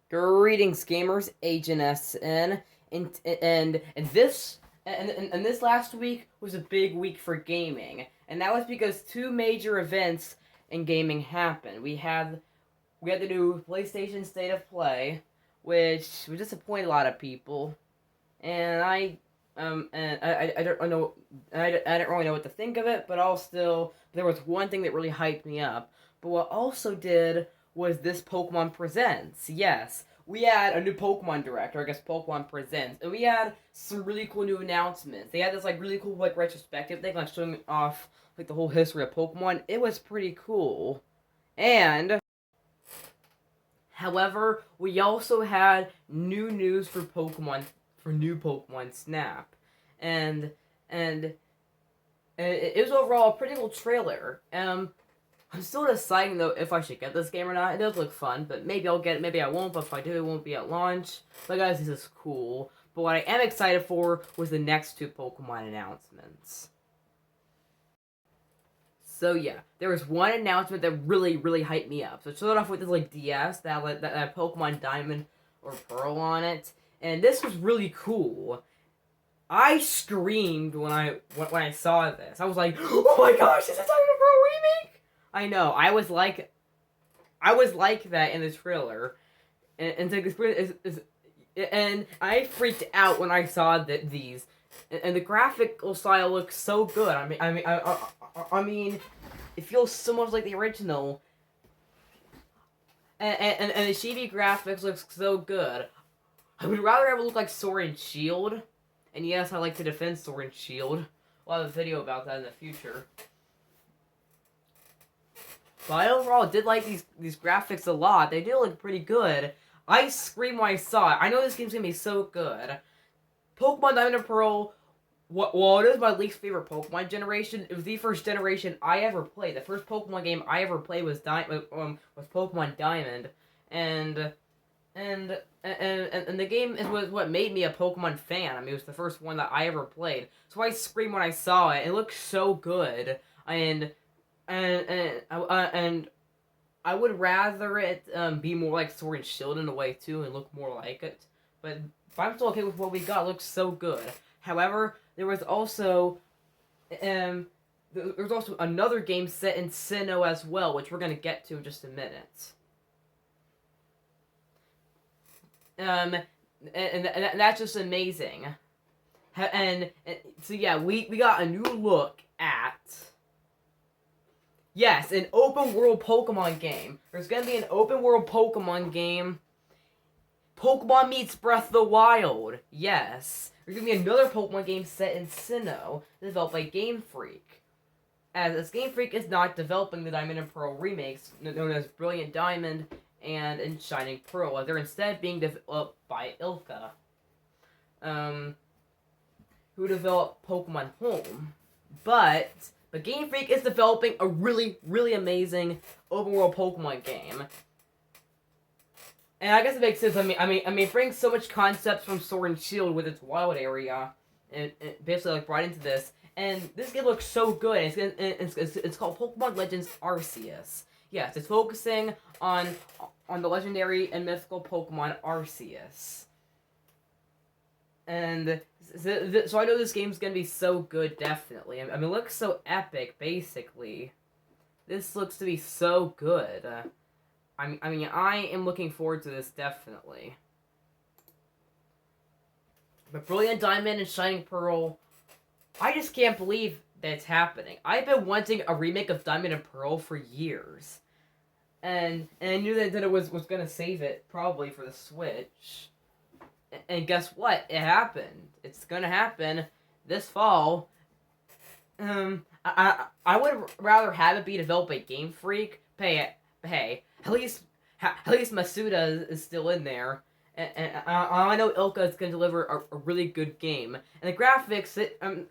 Greetings, gamers. Agent SN, and this last week was a big week for gaming, and that was because two major events in gaming happened. We had the new PlayStation State of Play, which would disappoint a lot of people, and I don't know I don't really know what to think of it, but I'll still there was one thing that really hyped me up. But what also did was this Pokemon Presents. Yes, we had a new Pokemon Direct, or I guess Pokemon Presents, and we had some really cool new announcements. They had this really cool retrospective thing, showing off the whole history of Pokemon. It was pretty cool, and however, we also had new news for new Pokemon Snap, and and it was overall a pretty cool trailer. I'm still deciding though if I should get this game or not. It does look fun, but maybe I'll get it, maybe I won't. But if I do, it won't be at launch. But guys, this is cool. But what I am excited for was the next two Pokemon announcements. So yeah, there was one announcement that really hyped me up. So it started off with this DS that Pokemon Diamond or Pearl on it, and this was really cool. I screamed when I saw this. I was like, "Oh my gosh, is this Diamond and Pearl remake?" I know. I was like that in the trailer, and I freaked out when I saw these, and the graphical style looks so good. I mean, it feels so much like the original, and the chibi graphics looks so good. I would rather have it look like Sword and Shield, and yes, I like to defend Sword and Shield. We'll have a video about that in the future. But I overall did like these graphics a lot. They do look pretty good. I screamed when I saw it. I know this game's gonna be so good. Pokemon Diamond and Pearl, while it is my least favorite Pokemon generation, it was the first generation I ever played. The first Pokemon game I ever played was Pokemon Diamond, and and the game was what made me a Pokemon fan. I mean, it was the first one that I ever played. So I screamed when I saw it. It looked so good, and I would rather it be more like Sword and Shield in a way too, and look more like it. But I'm still okay with what we got. It looks so good. However, um there was also another game set in Sinnoh as well, which we're gonna get to in just a minute. Um, and that's just amazing. And so yeah, we got a new look at, yes, an open world Pokemon game. There's gonna be an open world Pokemon game. Pokemon meets Breath of the Wild. Yes. There's gonna be another Pokemon game set in Sinnoh, developed by Game Freak. As Game Freak is not developing the Diamond and Pearl remakes, known as Brilliant Diamond and Shining Pearl. They're instead being developed by Ilka, who developed Pokemon Home. But Game Freak is developing a really amazing open world Pokemon game. And I guess it makes sense. It brings so much concepts from Sword and Shield with its wild area, and basically brought into this. And this game looks so good. It's called Pokemon Legends Arceus. Yes, it's focusing on the legendary and mythical Pokemon Arceus. And so I know this game's gonna be so good, definitely. It looks so epic, basically. This looks to be so good. I am looking forward to this, definitely. But Brilliant Diamond and Shining Pearl, I just can't believe that it's happening. I've been wanting a remake of Diamond and Pearl for years. And I knew that it was going to save it, probably, for the Switch. And guess what? It happened. It's going to happen this fall. I would rather have it be developed by Game Freak. Hey, at least Masuda is still in there, and I know Ilka is going to deliver a really good game. And the graphics, and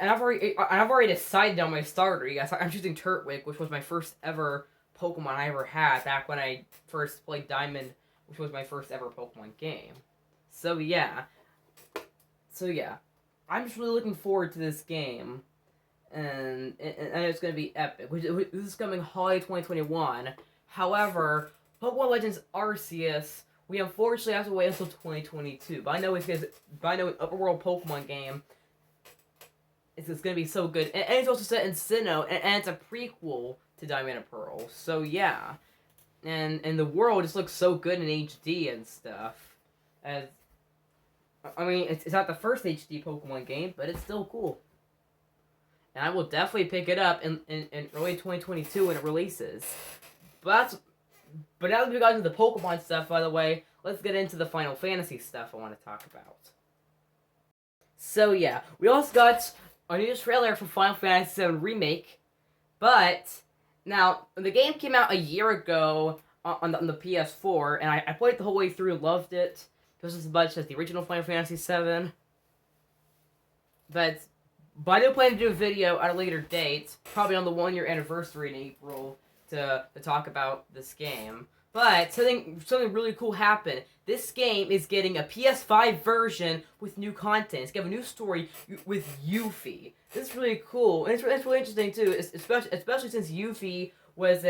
I've already decided on my starter. Yes, I'm choosing Turtwig, which was my first ever Pokemon I ever had back when I first played Diamond, which was my first ever Pokemon game. So yeah, I'm just really looking forward to this game. And it's going to be epic. This is coming holiday 2021. However, Pokemon Legends Arceus, we unfortunately have to wait until 2022. But I know it's because, an open world Pokemon game. It's gonna be so good, and it's also set in Sinnoh, and it's a prequel to Diamond and Pearl. So yeah, and the world just looks so good in HD and stuff. As I mean, it's not the first HD Pokemon game, but it's still cool. And I will definitely pick it up in early 2022 when it releases. But now that we got into the Pokemon stuff, by the way, let's get into the Final Fantasy stuff I want to talk about. So yeah, we also got a new trailer for Final Fantasy VII Remake, but now the game came out a year ago on the PS4, and I played it the whole way through, loved it just as much as the original Final Fantasy VII. But I do plan to do a video at a later date, probably on the 1-year anniversary in April, to talk about this game. But something really cool happened. This game is getting a PS5 version with new content. It's getting a new story with Yuffie. This is really cool, and it's really interesting too, especially since Yuffie was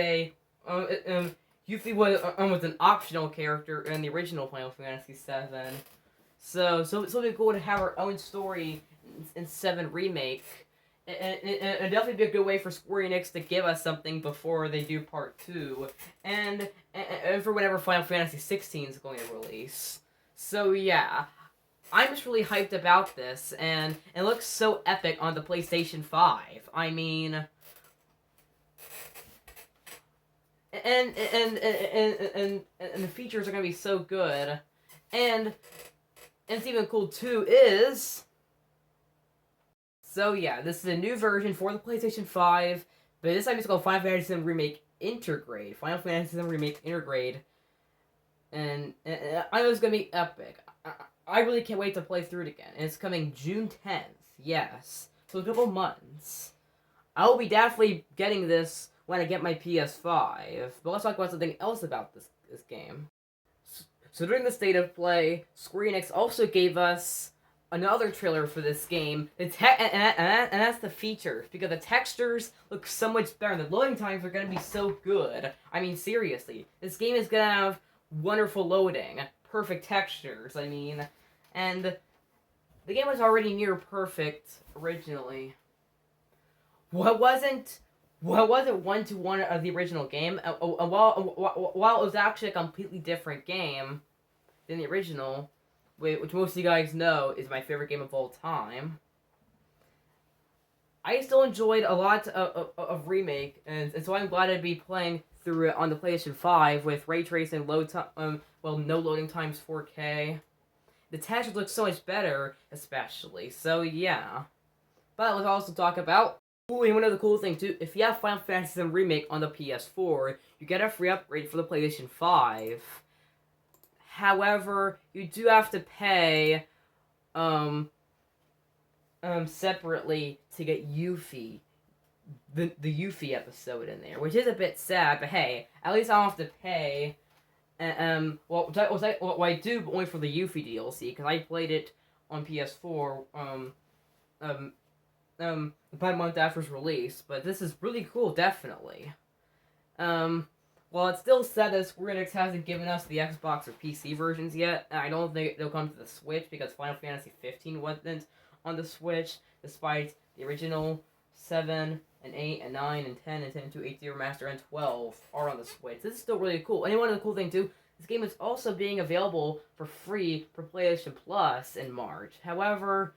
was an optional character in the original Final Fantasy VII. So it'll be cool to have our own story in 7 Remake. And definitely be a good way for Square Enix to give us something before they do Part 2. And for whenever Final Fantasy 16 is going to release. So yeah, I'm just really hyped about this, and it looks so epic on the PlayStation 5. I mean, and the features are gonna be so good, and it's even cool too is. So yeah, this is a new version for the PlayStation 5, but this time it's called Final Fantasy VII Remake Intergrade. Final Fantasy VII Remake Intergrade. And I know it's going to be epic. I really can't wait to play through it again. And it's coming June 10th, yes. So a couple months. I will be definitely getting this when I get my PS5. But let's talk about something else about this game. So during the State of Play, Square Enix also gave us another trailer for this game, and that's the features, because the textures look so much better, and the loading times are going to be so good. I mean, seriously, this game is going to have wonderful loading, perfect textures, I mean, and the game was already near perfect originally. What wasn't 1-to-1 of the original game, while it was actually a completely different game than the original, which most of you guys know is my favorite game of all time, I still enjoyed a lot of Remake, and so I'm glad to be playing through it on the PlayStation 5 with ray tracing, no loading times, 4K. The textures look so much better, especially. So yeah. But let's also talk about one other cool thing too. If you have Final Fantasy VII Remake on the PS4, you get a free upgrade for the PlayStation 5. However, you do have to pay separately to get Yuffie, the Yuffie episode in there, which is a bit sad, but hey, at least I don't have to pay. What I do, but only for the Yuffie DLC, because I played it on PS4 about a month after its release. But this is really cool, definitely. Well, it's still sad that Square Enix hasn't given us the Xbox or PC versions yet, and I don't think they'll come to the Switch, because Final Fantasy 15 wasn't on the Switch, despite the original 7, and 8, and 9, and 10, and 10 to 8 Remaster, and 12 are on the Switch. This is still really cool. And one other cool thing, too, this game is also being available for free for PlayStation Plus in March. However,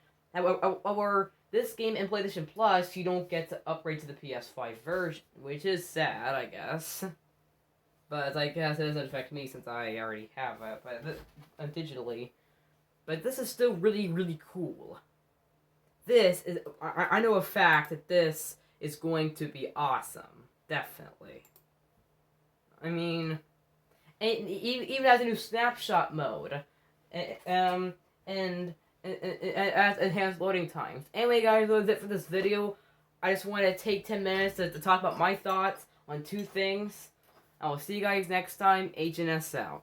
this game in PlayStation Plus, you don't get to upgrade to the PS5 version, which is sad, I guess. But I guess it doesn't affect me since I already have it digitally. But this is still really, really cool. This is... I know a fact that this is going to be awesome. Definitely. I mean... It even has a new snapshot mode. And enhanced loading times. Anyway, guys, that was it for this video. I just wanted to take 10 minutes to talk about my thoughts on 2 things. I will see you guys next time. H&S out.